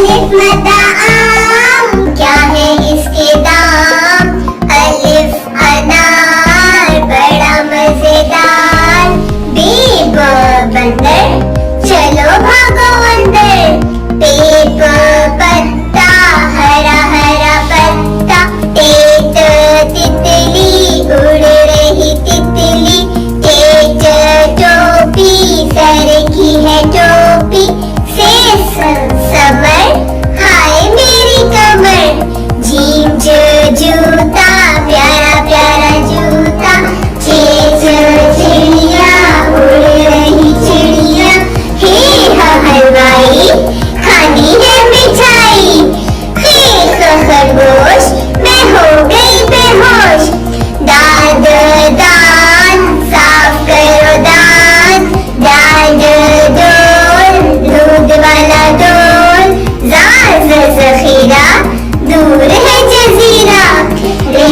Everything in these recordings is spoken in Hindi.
अलिफ मद्दा आम, क्या है इसके दाम? अलिफ अनार, बड़ा मजेदार। बे ब बंदर, चलो भागो अंदर। पे प पत्ता, हरा हरा पत्ता। टे त तितली, उड़ रही तितली। टे च टोपी, सर की है टोपी। से समर, हाय मेरी कमर। जीम ज जूता, प्यारा प्यारा जूता। चे च चिड़िया, उड़ रही चिड़िया। हे ह हलवाई, खानी है मिठाई। हे ख खरगोश, मैं हो गई बेहोश। दाद दान, साफ करो दान। दाद डोल, दूध वाला डोल। जाज जखीरा, दूर है जजीरा। रे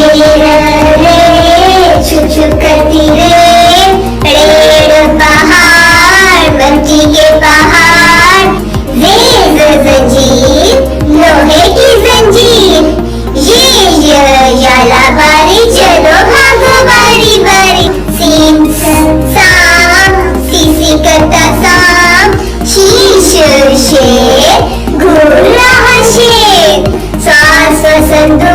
छुप छुप करती रे पहाड़, मट्टी के पहाड़। रेज जंजीर, लोहे की जंजीर। ये याला बारी, चलो भागो बारी बारी। सीन साम, सीसी करता साम। शीश शेर, घूर रहा शेर। सांस संदूक,